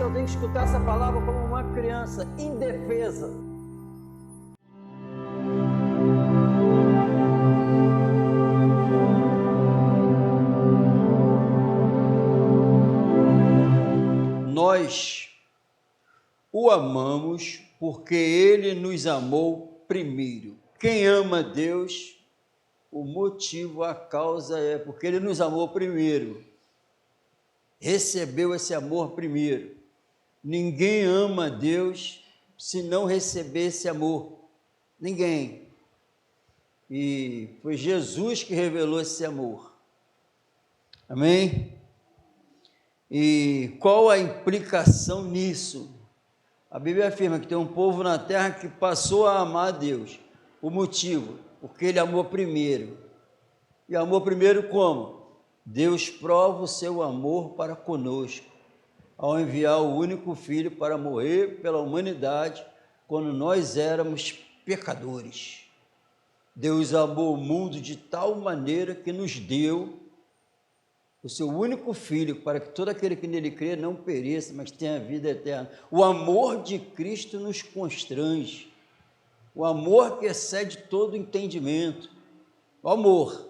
eu tenho que escutar essa palavra como uma criança indefesa. Nós o amamos porque Ele nos amou primeiro. Quem ama Deus, o motivo, a causa é porque Ele nos amou primeiro. Recebeu esse amor primeiro. Ninguém ama Deus se não receber esse amor. Ninguém. E foi Jesus que revelou esse amor. Amém? E qual a implicação nisso? A Bíblia afirma que tem um povo na terra que passou a amar a Deus. O motivo, porque Ele amou primeiro. E amou primeiro como? Deus prova o seu amor para conosco, ao enviar o único Filho para morrer pela humanidade, quando nós éramos pecadores. Deus amou o mundo de tal maneira que nos deu o seu único Filho, para que todo aquele que nele crê não pereça, mas tenha vida eterna. O amor de Cristo nos constrange, o amor que excede todo entendimento. O amor,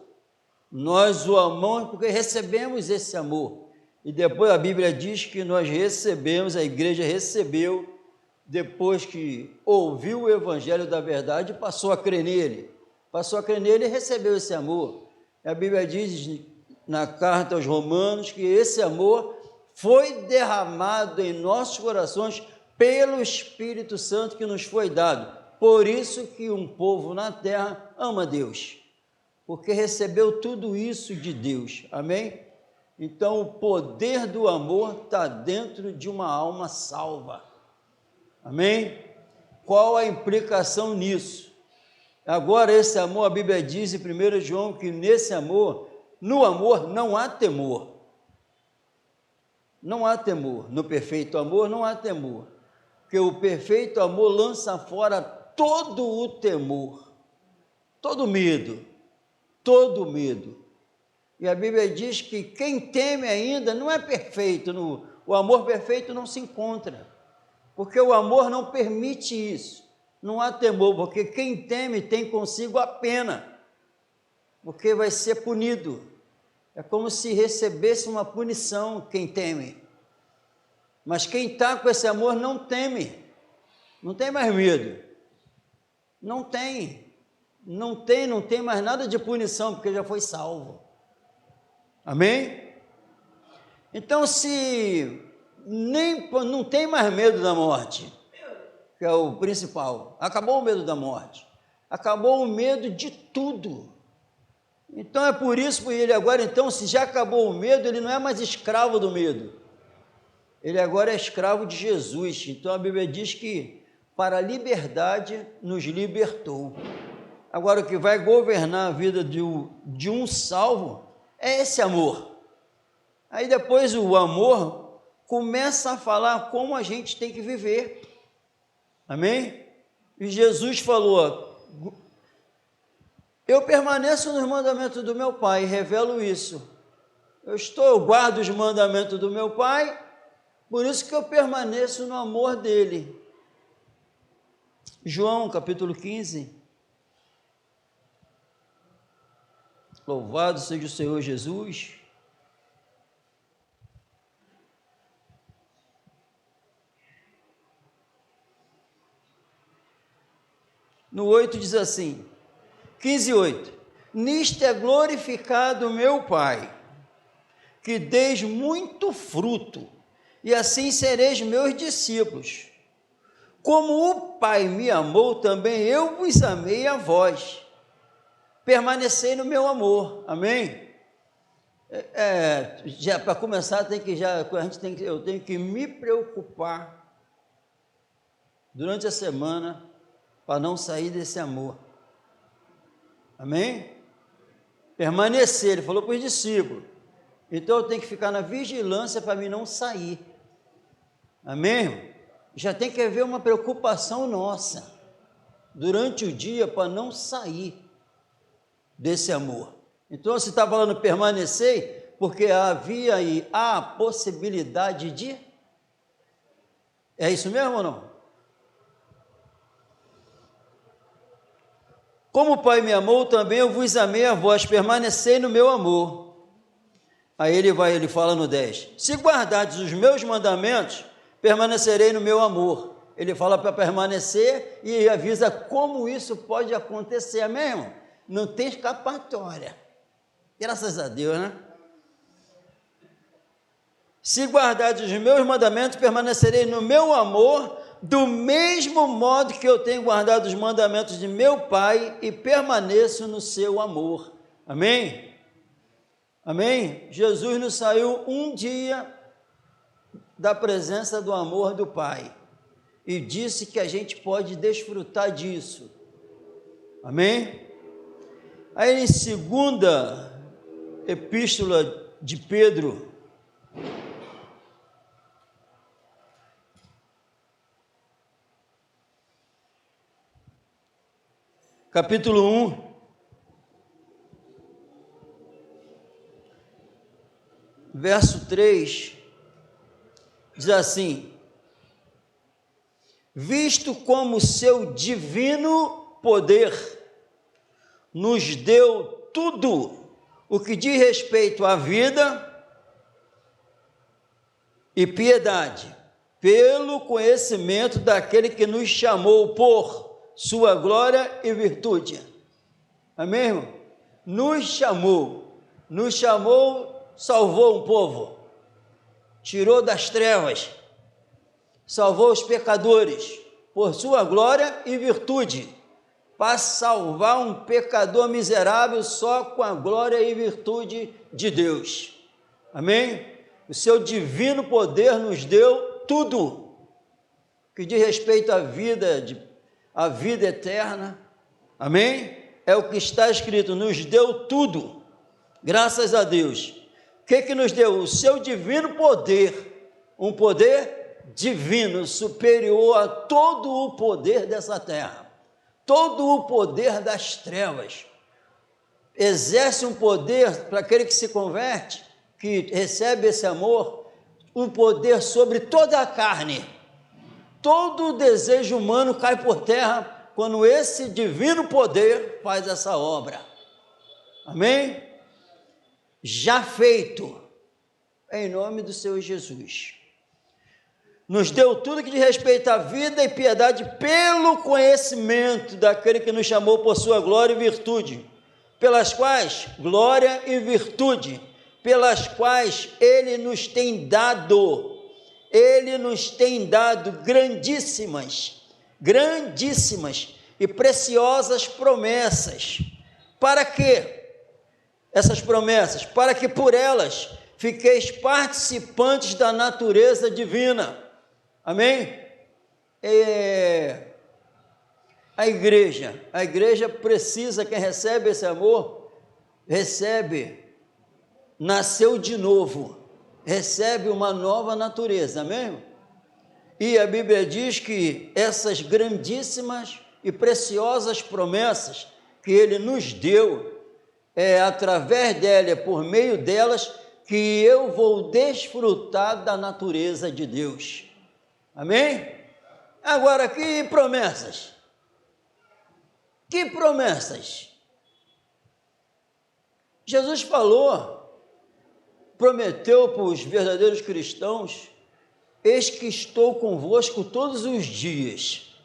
nós o amamos porque recebemos esse amor. E depois a Bíblia diz que nós recebemos, a igreja recebeu, depois que ouviu o evangelho da verdade, passou a crer nele. Passou a crer nele e recebeu esse amor. A Bíblia diz na carta aos Romanos que esse amor foi derramado em nossos corações pelo Espírito Santo que nos foi dado. Por isso que um povo na terra ama Deus, porque recebeu tudo isso de Deus. Amém? Então, o poder do amor está dentro de uma alma salva. Amém? Qual a implicação nisso? Agora, esse amor, a Bíblia diz em 1 João que nesse amor, no amor não há temor. Não há temor. No perfeito amor não há temor. Porque o perfeito amor lança fora todo o temor, todo medo, todo medo. E a Bíblia diz que quem teme ainda não é perfeito, o amor perfeito não se encontra, porque o amor não permite isso, não há temor, porque quem teme tem consigo a pena, porque vai ser punido, é como se recebesse uma punição quem teme, mas quem está com esse amor não teme, não tem mais medo, não tem mais nada de punição, porque já foi salvo. Amém? Então, se não tem mais medo da morte, que é o principal, acabou o medo da morte, acabou o medo de tudo. Então, é por isso que ele agora, então, se já acabou o medo, ele não é mais escravo do medo, ele agora é escravo de Jesus. Então, a Bíblia diz que para a liberdade nos libertou. Agora, o que vai governar a vida de um salvo é esse amor. Aí depois o amor começa a falar como a gente tem que viver. Amém? E Jesus falou: eu permaneço nos mandamentos do meu Pai, revelo isso. Eu guardo os mandamentos do meu Pai, por isso que eu permaneço no amor dele. João, capítulo 15. Louvado seja o Senhor Jesus. No 8 diz assim, 15:8, nisto é glorificado meu Pai, que deis muito fruto, e assim sereis meus discípulos. Como o Pai me amou, também eu vos amei a vós. Permanecei no meu amor. Amém? Já para começar, eu tenho que me preocupar durante a semana para não sair desse amor. Amém? Permanecer, ele falou para os discípulos. Então eu tenho que ficar na vigilância para mim não sair. Amém? Já tem que haver uma preocupação nossa durante o dia para não sair desse amor. Então, se está falando permanecer, porque havia aí a possibilidade de É isso mesmo ou não? Como o Pai me amou, também eu vos amei a vós, permanecei no meu amor. Aí ele fala no 10, se guardardes os meus mandamentos, permanecerei no meu amor. Ele fala para permanecer e avisa como isso pode acontecer, amém, irmão? Não tem escapatória. Graças a Deus, né? Se guardardes os meus mandamentos, permanecerei no meu amor, do mesmo modo que eu tenho guardado os mandamentos de meu Pai e permaneço no seu amor. Amém? Amém? Jesus nos saiu um dia da presença do amor do Pai e disse que a gente pode desfrutar disso. Amém? Aí em segunda epístola de Pedro, capítulo 1, verso 3, diz assim, visto como seu divino poder nos deu tudo o que diz respeito à vida e piedade, pelo conhecimento daquele que nos chamou por sua glória e virtude. Amém, irmão? Nos chamou, salvou um povo, tirou das trevas, salvou os pecadores, por sua glória e virtude, para salvar um pecador miserável só com a glória e virtude de Deus. Amém? O seu divino poder nos deu tudo que diz respeito à vida eterna. Amém? É o que está escrito, nos deu tudo, graças a Deus. O que nos deu? O seu divino poder, um poder divino, superior a todo o poder dessa terra, todo o poder das trevas. Exerce um poder para aquele que se converte, que recebe esse amor, um poder sobre toda a carne. Todo o desejo humano cai por terra quando esse divino poder faz essa obra. Amém? Já feito, em nome do Senhor Jesus. Nos deu tudo que diz respeito à vida e piedade pelo conhecimento daquele que nos chamou por sua glória e virtude, pelas quais, glória e virtude, pelas quais Ele nos tem dado grandíssimas e preciosas promessas. Para quê? Essas promessas, para que por elas fiqueis participantes da natureza divina. Amém? A igreja precisa, quem recebe esse amor, nasceu de novo, recebe uma nova natureza, amém? E a Bíblia diz que essas grandíssimas e preciosas promessas que Ele nos deu, é através dela, é por meio delas, que eu vou desfrutar da natureza de Deus. Amém? Agora, que promessas? Que promessas? Jesus prometeu para os verdadeiros cristãos, eis que estou convosco todos os dias.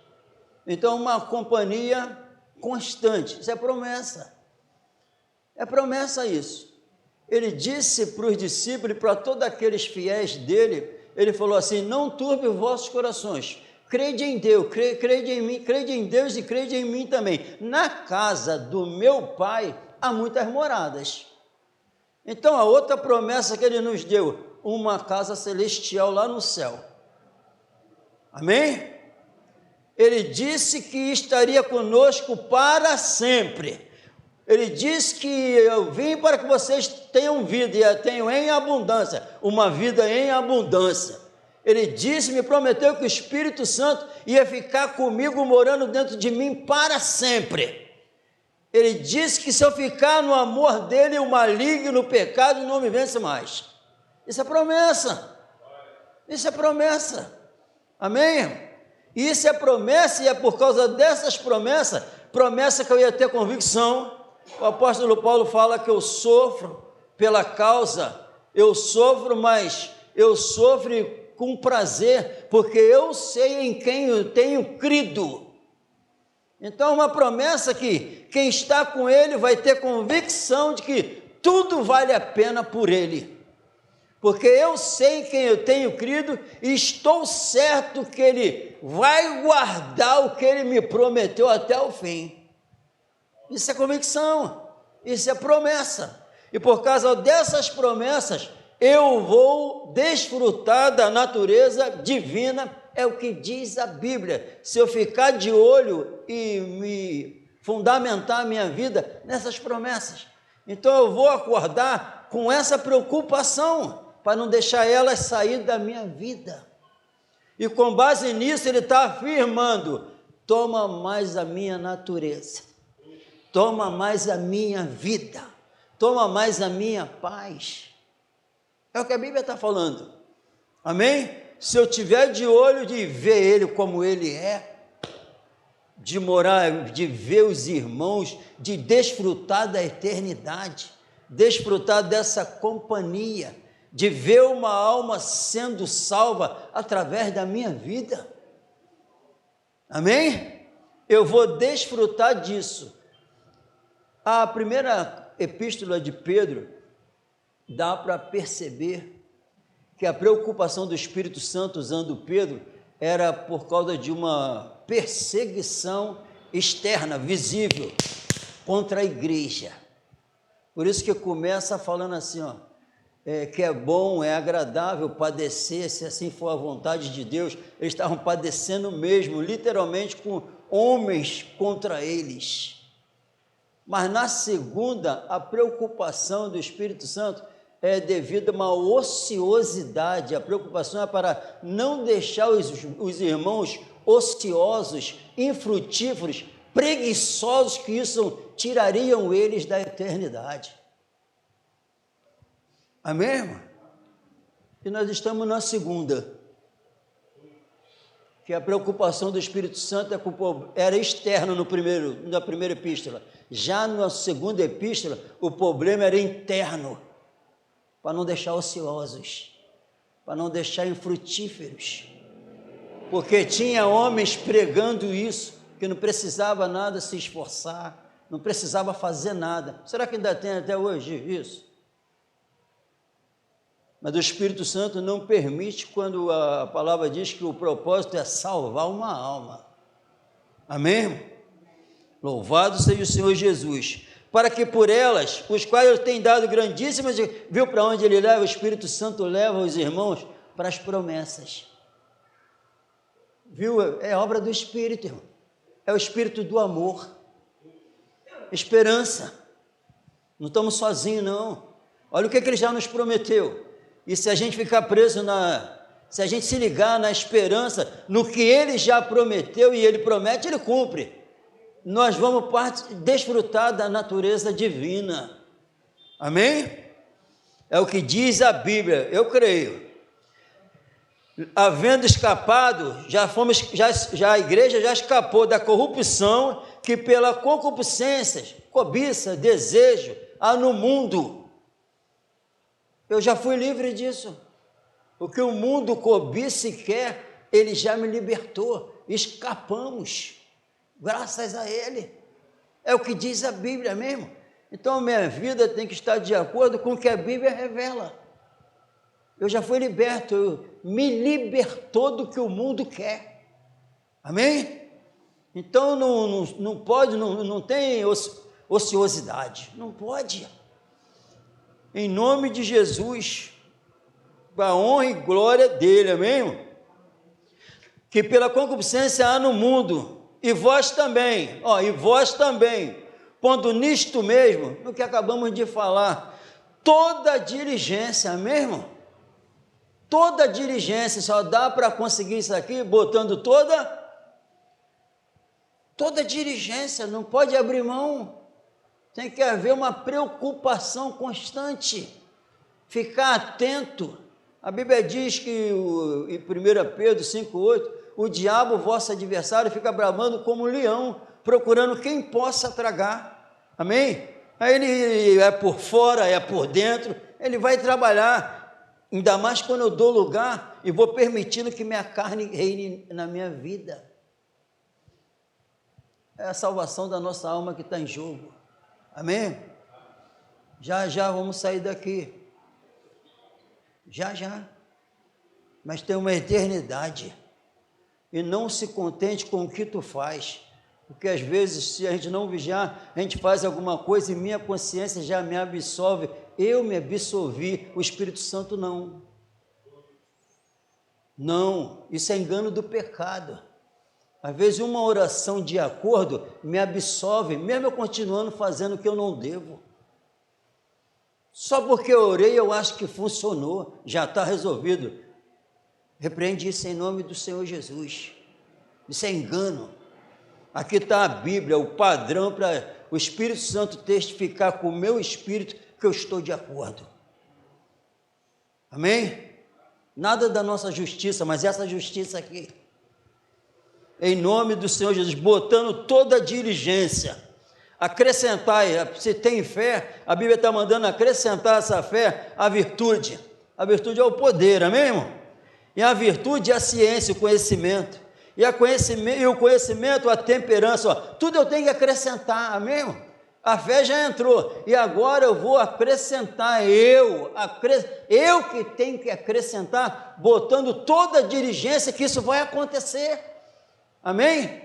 Então, uma companhia constante, isso é promessa. É promessa isso. Ele disse para os discípulos e para todos aqueles fiéis dele, ele falou assim, não turbe os vossos corações, crede em Deus, crede em mim, crede em Deus e crede em mim também. Na casa do meu Pai há muitas moradas. Então, a outra promessa que ele nos deu, uma casa celestial lá no céu. Amém? Ele disse que estaria conosco para sempre. Ele disse que eu vim para que vocês tenham vida, e a tenham em abundância, uma vida em abundância. Ele disse, me prometeu que o Espírito Santo ia ficar comigo, morando dentro de mim para sempre. Ele disse que se eu ficar no amor dele, o maligno, o pecado não me vence mais. Isso é promessa. Isso é promessa. Amém? Isso é promessa, e é por causa dessas promessas, promessa que eu ia ter convicção. O apóstolo Paulo fala que eu sofro pela causa, eu sofro, mas eu sofro com prazer, porque eu sei em quem eu tenho crido. Então é uma promessa que quem está com ele vai ter convicção de que tudo vale a pena por ele. Porque eu sei em quem eu tenho crido e estou certo que ele vai guardar o que ele me prometeu até o fim. Isso é convicção, isso é promessa. E por causa dessas promessas, eu vou desfrutar da natureza divina, é o que diz a Bíblia. Se eu ficar de olho e me fundamentar a minha vida nessas promessas, então eu vou acordar com essa preocupação, para não deixar elas sair da minha vida. E com base nisso ele está afirmando, toma mais a minha natureza, toma mais a minha vida, toma mais a minha paz. É o que a Bíblia está falando, amém? Se eu tiver de olho de ver ele como ele é, de morar, de ver os irmãos, de desfrutar da eternidade, desfrutar dessa companhia, de ver uma alma sendo salva através da minha vida, amém? Eu vou desfrutar disso. A primeira epístola de Pedro, dá para perceber que a preocupação do Espírito Santo usando Pedro, era por causa de uma perseguição externa, visível, contra a igreja. Por isso que começa falando assim, ó, que é bom, é agradável padecer, se assim for a vontade de Deus. Eles estavam padecendo mesmo, literalmente, com homens contra eles. Mas na segunda, a preocupação do Espírito Santo é devido a uma ociosidade. A preocupação é para não deixar os irmãos ociosos, infrutíferos, preguiçosos, que isso tirariam eles da eternidade. Amém, irmão? E nós estamos na segunda, que a preocupação do Espírito Santo era externa na primeira epístola. Já na segunda epístola, o problema era interno, para não deixar ociosos, para não deixar infrutíferos, porque tinha homens pregando isso, que não precisava nada se esforçar, não precisava fazer nada. Será que ainda tem até hoje isso? Mas o Espírito Santo não permite quando a palavra diz que o propósito é salvar uma alma. Amém? Louvado seja o Senhor Jesus. Para que por elas, os quais eu tenho dado grandíssimas... Viu para onde ele leva? O Espírito Santo leva os irmãos para as promessas. Viu? É obra do Espírito, irmão. É o Espírito do amor. Esperança. Não estamos sozinhos, não. Olha o que ele já nos prometeu. E se a gente ficar preso se a gente se ligar na esperança, no que ele já prometeu, e ele promete, ele cumpre, nós vamos desfrutar da natureza divina. Amém? É o que diz a Bíblia, eu creio. Havendo escapado, já a igreja já escapou da corrupção que pela concupiscência, cobiça, desejo, há no mundo. Eu já fui livre disso. O que o mundo cobiça e quer, ele já me libertou. Escapamos, graças a ele. É o que diz a Bíblia mesmo. Então, minha vida tem que estar de acordo com o que a Bíblia revela. Eu já fui liberto, me libertou do que o mundo quer. Amém? Então, não pode, não tem ociosidade. Não pode. Em nome de Jesus, para a honra e glória dele, amém? Que pela concupiscência há no mundo, e vós também, pondo nisto mesmo, no que acabamos de falar, toda diligência, amém, irmão? Toda diligência, só dá para conseguir isso aqui, botando toda diligência, não pode abrir mão. Tem que haver uma preocupação constante, ficar atento, A Bíblia diz que em 1 Pedro 5,8, o diabo, vosso adversário, fica bramando como um leão, procurando quem possa tragar. Amém? Aí ele é por fora, é por dentro, ele vai trabalhar, ainda mais quando eu dou lugar e vou permitindo que minha carne reine na minha vida. É a salvação da nossa alma que está em jogo. Amém? Já já vamos sair daqui. Já já. Mas tem uma eternidade. E não se contente com o que tu faz. Porque às vezes, se a gente não vigiar, a gente faz alguma coisa e minha consciência já me absolve. Eu me absolvi, o Espírito Santo não. Não, isso é engano do pecado. Às vezes uma oração de acordo me absolve, mesmo eu continuando fazendo o que eu não devo. Só porque eu orei, eu acho que funcionou, já está resolvido. Repreende isso em nome do Senhor Jesus. Isso é engano. Aqui está a Bíblia, o padrão para o Espírito Santo testificar com o meu espírito que eu estou de acordo. Amém? Nada da nossa justiça, mas essa justiça aqui. Em nome do Senhor Jesus, botando toda a diligência. Acrescentar, se tem fé, a Bíblia está mandando acrescentar essa fé à virtude. A virtude é o poder, amém, irmão? E a virtude é a ciência, o conhecimento. E o conhecimento, a temperança, ó, tudo eu tenho que acrescentar, amém, irmão? A fé já entrou, e agora eu vou acrescentar, eu que tenho que acrescentar, botando toda a diligência que isso vai acontecer, amém?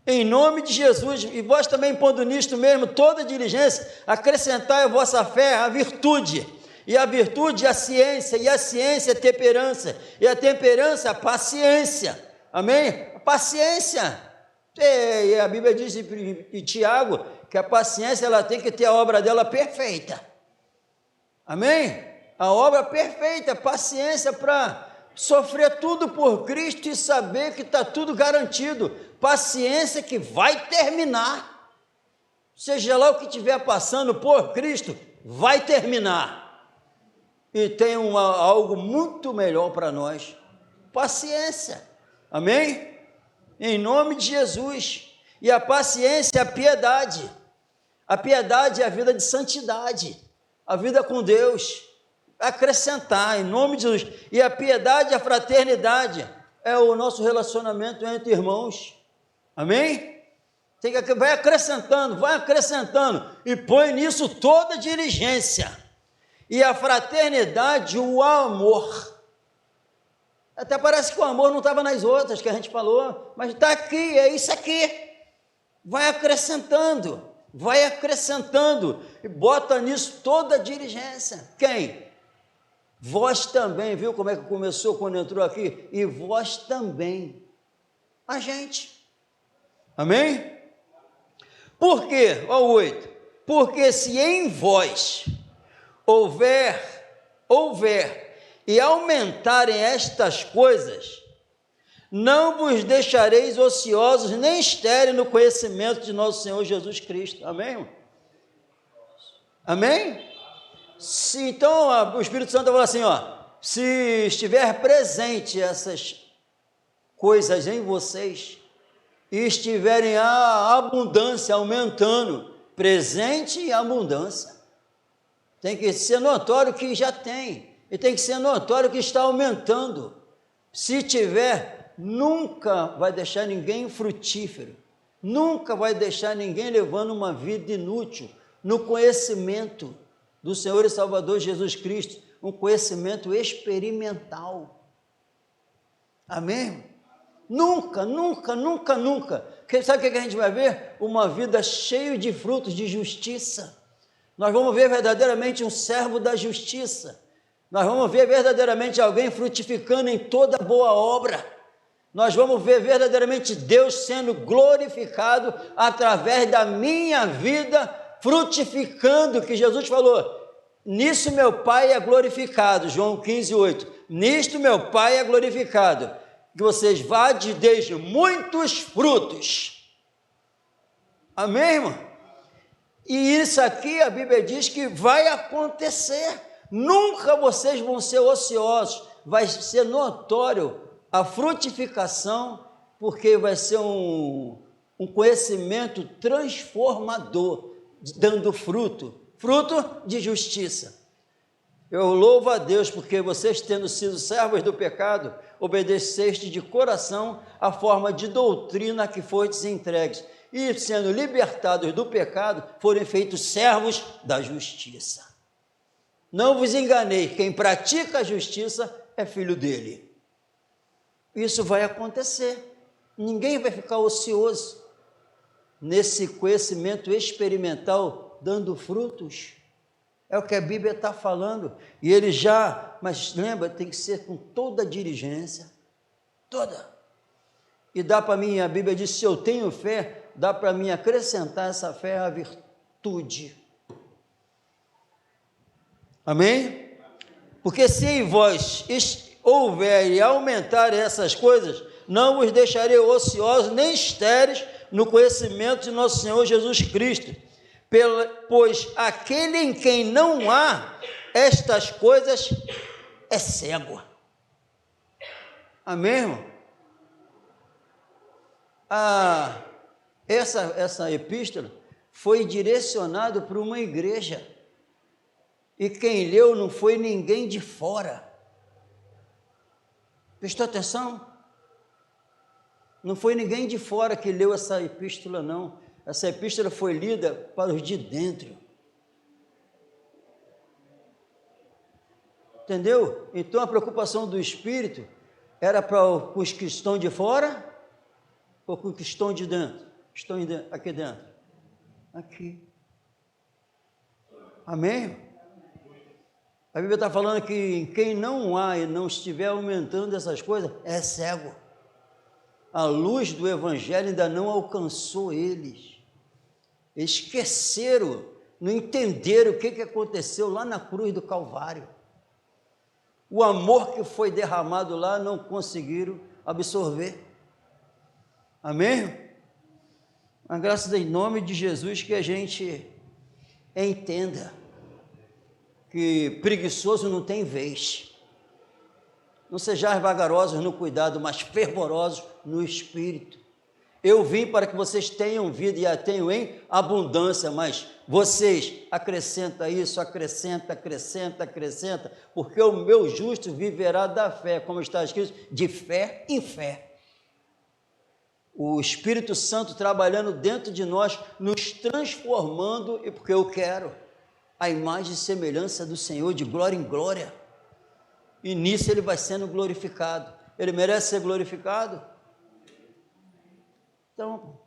Em nome de Jesus, e vós também pondo nisto mesmo, toda a diligência, acrescentai a vossa fé a virtude, e a virtude a ciência, e a ciência a temperança, e a temperança a paciência, amém? A paciência, e a Bíblia diz em Tiago, que a paciência ela tem que ter a obra dela perfeita, amém? A obra perfeita, paciência para sofrer tudo por Cristo e saber que está tudo garantido, paciência que vai terminar, seja lá o que estiver passando por Cristo, vai terminar, e tem algo muito melhor para nós, paciência, amém? Em nome de Jesus. E a paciência é a piedade é a vida de santidade, a vida com Deus, acrescentar, em nome de Jesus. E a piedade, a fraternidade, é o nosso relacionamento entre irmãos, amém? Vai acrescentando, e põe nisso toda a diligência, e a fraternidade, o amor. Até parece que o amor não estava nas outras que a gente falou, mas está aqui, é isso aqui. Vai acrescentando, e bota nisso toda a diligência. Quem? Vós também, viu como é que começou quando entrou aqui? E vós também, a gente, amém? Por quê? Olha o 8, porque se em vós houver e aumentarem estas coisas, não vos deixareis ociosos nem estéreis no conhecimento de nosso Senhor Jesus Cristo, amém? Amém? Então o Espírito Santo fala assim, ó, se estiver presente essas coisas em vocês, e estiverem a abundância aumentando, presente e abundância, tem que ser notório que já tem, e tem que ser notório que está aumentando. Se tiver, nunca vai deixar ninguém frutífero, nunca vai deixar ninguém levando uma vida inútil no conhecimento do Senhor e Salvador Jesus Cristo, um conhecimento experimental, amém? Nunca. Sabe o que a gente vai ver? Uma vida cheia de frutos de justiça. Nós vamos ver verdadeiramente um servo da justiça. Nós vamos ver verdadeiramente alguém frutificando em toda boa obra. Nós vamos ver verdadeiramente Deus sendo glorificado através da minha vida, frutificando, que Jesus falou, nisso meu Pai é glorificado, João 15:8, nisto meu Pai é glorificado, que vocês vá de deem muitos frutos, amém, irmão? E isso aqui a Bíblia diz que vai acontecer, Nunca vocês vão ser ociosos, vai ser notório a frutificação, porque vai ser um conhecimento transformador, dando fruto de justiça. Eu louvo a Deus, porque vocês, tendo sido servos do pecado, obedeceste de coração a forma de doutrina que fostes entregues, e sendo libertados do pecado, foram feitos servos da justiça. Não vos enganei, quem pratica a justiça é filho dele. Isso vai acontecer, ninguém vai ficar ocioso nesse conhecimento experimental, dando frutos. É o que a Bíblia está falando, e ele mas lembra, tem que ser com toda a diligência, toda. E dá para mim, a Bíblia diz, se eu tenho fé, dá para mim acrescentar essa fé à virtude. Amém? Porque se em vós houver e aumentar essas coisas, não vos deixarei ociosos nem estéreis no conhecimento de nosso Senhor Jesus Cristo. Pois aquele em quem não há estas coisas é cego. Amém, irmão? Essa epístola foi direcionada para uma igreja, e quem leu não foi ninguém de fora. Prestou atenção? Não foi ninguém de fora que leu essa epístola, não. Essa epístola foi lida para os de dentro. Entendeu? Então a preocupação do Espírito era para os que estão de fora ou para os que estão de dentro? Estão aqui dentro. Aqui. Amém? A Bíblia está falando que quem não há e não estiver aumentando essas coisas é cego. A luz do Evangelho ainda não alcançou eles. Esqueceram, não entenderam o que aconteceu lá na cruz do Calvário. O amor que foi derramado lá não conseguiram absorver. Amém? A graça em nome de Jesus que a gente entenda que preguiçoso não tem vez. Não sejais vagarosos no cuidado, mas fervorosos no espírito. Eu vim para que vocês tenham vida e a tenham em abundância, mas vocês acrescenta isso, acrescenta, porque o meu justo viverá da fé, como está escrito, de fé em fé. O Espírito Santo trabalhando dentro de nós, nos transformando, e porque eu quero a imagem e semelhança do Senhor, de glória em glória, e nisso ele vai sendo glorificado. Ele merece ser glorificado? Então,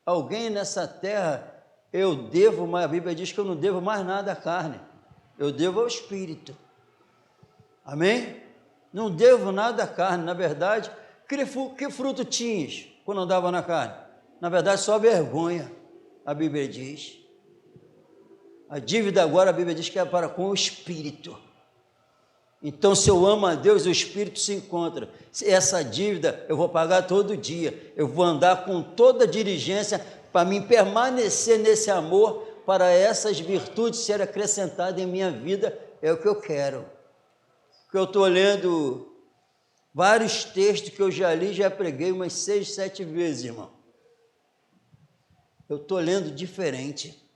alguém nessa terra, eu devo, mas a Bíblia diz que eu não devo mais nada à carne, eu devo ao Espírito. Amém? Não devo nada à carne. Na verdade, que fruto tinhas quando andava na carne? Na verdade, só vergonha, a Bíblia diz. A dívida agora, a Bíblia diz que é para com o Espírito. Então, se eu amo a Deus, o Espírito se encontra. Essa dívida eu vou pagar todo dia. Eu vou andar com toda a diligência para mim permanecer nesse amor, para essas virtudes serem acrescentadas em minha vida. É o que eu quero. Porque eu estou lendo vários textos que eu já li, já preguei umas 6, 7 vezes, irmão. Eu estou lendo diferente.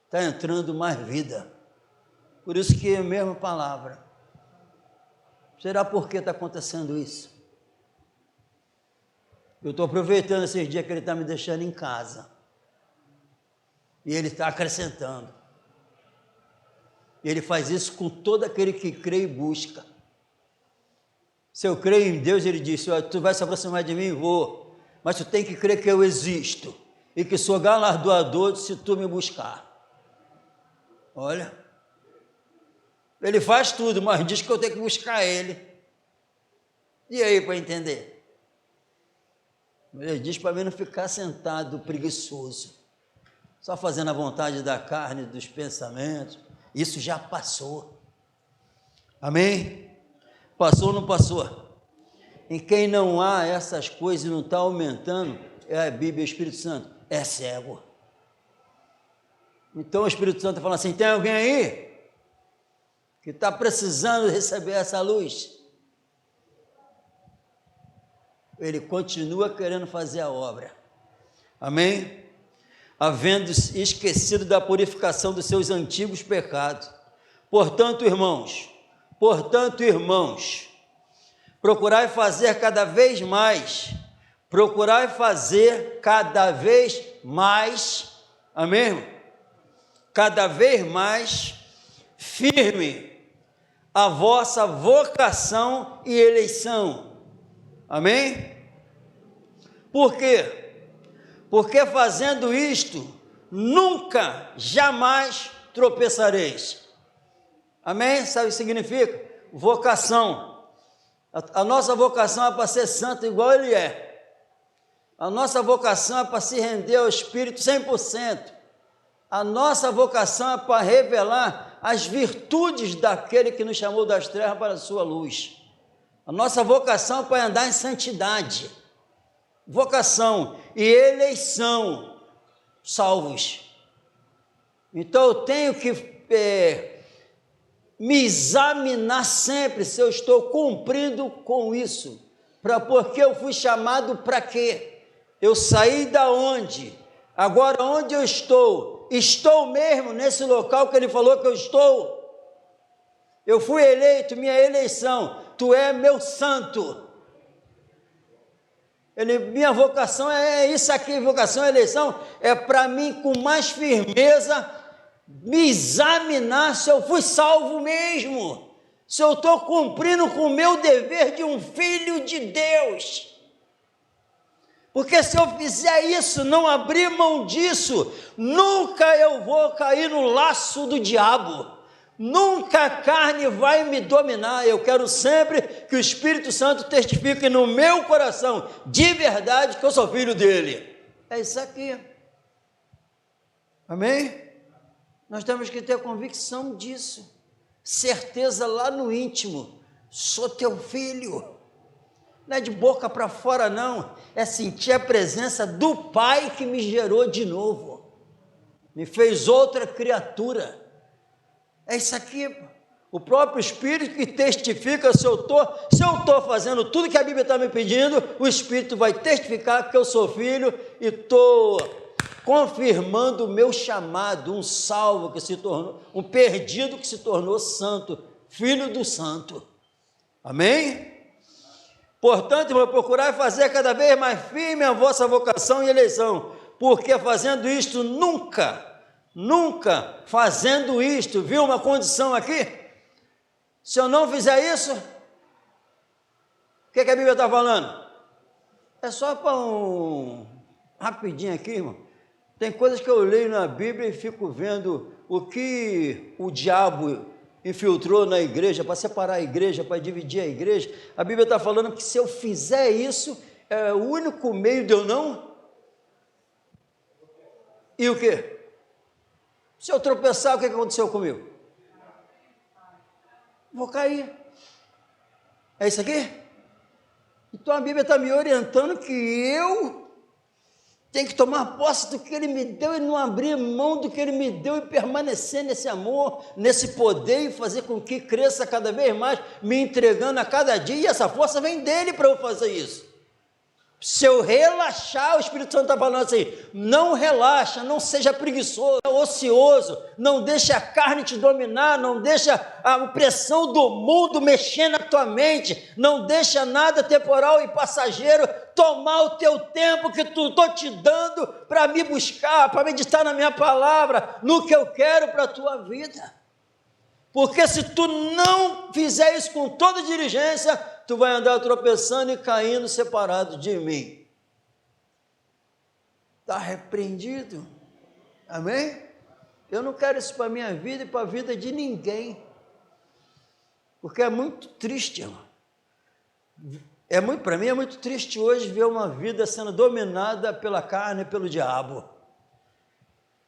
Está entrando mais vida. Por isso que é a mesma palavra. Será por que está acontecendo isso? Eu estou aproveitando esses dias que ele está me deixando em casa. E ele está acrescentando. E ele faz isso com todo aquele que crê e busca. Se eu creio em Deus, ele disse, tu vai se aproximar de mim? Vou. Mas tu tem que crer que eu existo. E que sou galardoador se tu me buscar. Olha. Ele faz tudo, mas diz que eu tenho que buscar ele. E aí, para entender? Ele diz para mim não ficar sentado preguiçoso, só fazendo a vontade da carne, dos pensamentos. Isso já passou. Amém? Passou ou não passou? Em quem não há essas coisas e não está aumentando, é a Bíblia, o Espírito Santo, é cego. Então o Espírito Santo fala assim, tem alguém aí? que está precisando receber essa luz, ele continua querendo fazer a obra. Amém? Havendo esquecido da purificação dos seus antigos pecados. Portanto, irmãos, procurai fazer cada vez mais, amém, irmão? Cada vez mais firme a vossa vocação e eleição. Amém? Por quê? Porque fazendo isto, nunca, jamais tropeçareis. Amém? Sabe o que significa? Vocação. A nossa vocação é para ser santo igual ele é. A nossa vocação é para se render ao Espírito 100%. A nossa vocação é para revelar as virtudes daquele que nos chamou das trevas para a sua luz. A nossa vocação é para andar em santidade. Vocação e eleição, salvos. Então eu tenho que me examinar sempre se eu estou cumprindo com isso. Porque eu fui chamado para quê? Eu saí da onde? Agora onde eu estou? Estou mesmo nesse local que ele falou que eu estou? Eu fui eleito, minha eleição, tu é meu santo. Minha vocação é isso aqui, vocação e eleição é para mim com mais firmeza me examinar se eu fui salvo mesmo, se eu estou cumprindo com o meu dever de um filho de Deus. Porque se eu fizer isso, não abrir mão disso, nunca eu vou cair no laço do diabo. Nunca a carne vai me dominar. Eu quero sempre que o Espírito Santo testifique no meu coração, de verdade, que eu sou filho dele. É isso aqui. Amém? Nós temos que ter convicção disso. Certeza lá no íntimo. Sou teu filho. Não é de boca para fora, não. É sentir a presença do Pai que me gerou de novo. Me fez outra criatura. É isso aqui, o próprio Espírito que testifica se eu estou fazendo tudo que a Bíblia está me pedindo, o Espírito vai testificar que eu sou filho e estou confirmando o meu chamado, um salvo que se tornou, um perdido que se tornou santo, filho do santo. Amém? Portanto, irmão, procurai fazer cada vez mais firme a vossa vocação e eleição, porque fazendo isto nunca fazendo isto, viu uma condição aqui? Se eu não fizer isso, o que a Bíblia está falando? É só para rapidinho aqui, irmão. Tem coisas que eu leio na Bíblia e fico vendo o que o diabo infiltrou na igreja, para separar a igreja, para dividir a igreja. A Bíblia está falando que se eu fizer isso, é o único meio de eu não... E o quê? Se eu tropeçar, o que aconteceu comigo? Vou cair. É isso aqui? Então a Bíblia está me orientando que eu tenho que tomar posse do que Ele me deu e não abrir mão do que Ele me deu e permanecer nesse amor, nesse poder e fazer com que cresça cada vez mais, me entregando a cada dia, e essa força vem dEle para eu fazer isso. Se eu relaxar, o Espírito Santo está falando assim, não relaxa, não seja preguiçoso, ocioso, não deixe a carne te dominar, não deixa a opressão do mundo mexer na tua mente, não deixa nada temporal e passageiro tomar o teu tempo que estou te dando para me buscar, para meditar na minha palavra, no que eu quero para a tua vida. Porque se tu não fizer isso com toda diligência, tu vai andar tropeçando e caindo separado de mim. Está repreendido. Amém? Eu não quero isso para a minha vida e para a vida de ninguém. Porque é muito triste, irmão. Para mim é muito triste hoje ver uma vida sendo dominada pela carne e pelo diabo.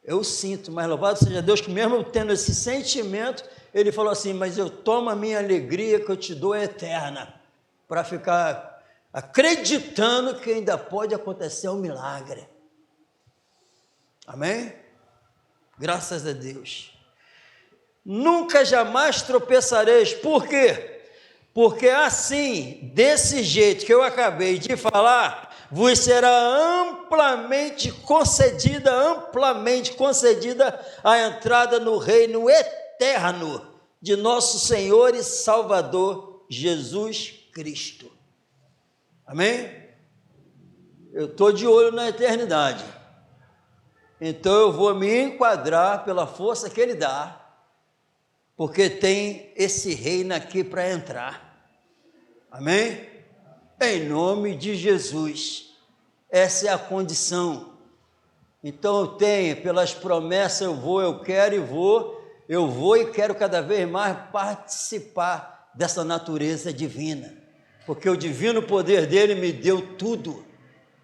Eu sinto, mas louvado seja Deus que mesmo tendo esse sentimento, Ele falou assim, mas eu tomo a minha alegria que eu te dou é eterna, para ficar acreditando que ainda pode acontecer um milagre. Amém? Graças a Deus. nunca jamais tropeçareis. Por quê? Porque assim, desse jeito que eu acabei de falar, vos será amplamente concedida a entrada no reino eterno de nosso Senhor e Salvador Jesus Cristo. Amém? Eu estou de olho na eternidade, então eu vou me enquadrar pela força que Ele dá, porque tem esse reino aqui para entrar. Amém? Em nome de Jesus, essa é a condição. Então eu tenho, pelas promessas eu vou, eu quero e vou, eu vou e quero cada vez mais participar dessa natureza divina, porque o divino poder dele me deu tudo,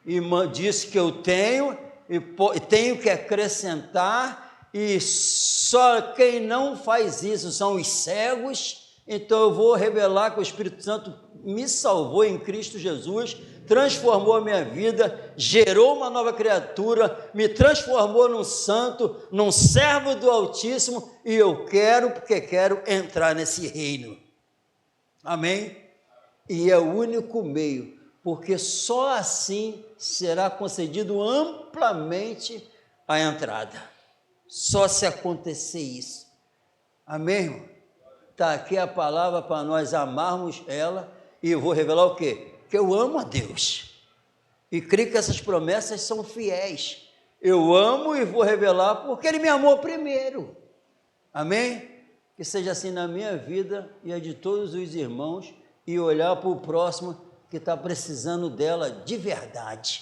e disse que eu tenho, e tenho que acrescentar, e só quem não faz isso são os cegos. Então eu vou revelar que o Espírito Santo me salvou em Cristo Jesus, transformou a minha vida, gerou uma nova criatura, me transformou num santo, num servo do Altíssimo, e eu quero, porque quero entrar nesse reino. Amém? E é o único meio, porque só assim será concedido amplamente a entrada. Só se acontecer isso. Amém, irmão? Está aqui a palavra para nós amarmos ela, e eu vou revelar o quê? Que eu amo a Deus, e creio que essas promessas são fiéis. Eu amo e vou revelar porque Ele me amou primeiro. Amém? Que seja assim na minha vida e a de todos os irmãos, e olhar para o próximo que está precisando dela de verdade.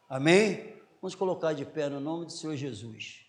Amém? Vamos colocar de pé no nome do Senhor Jesus.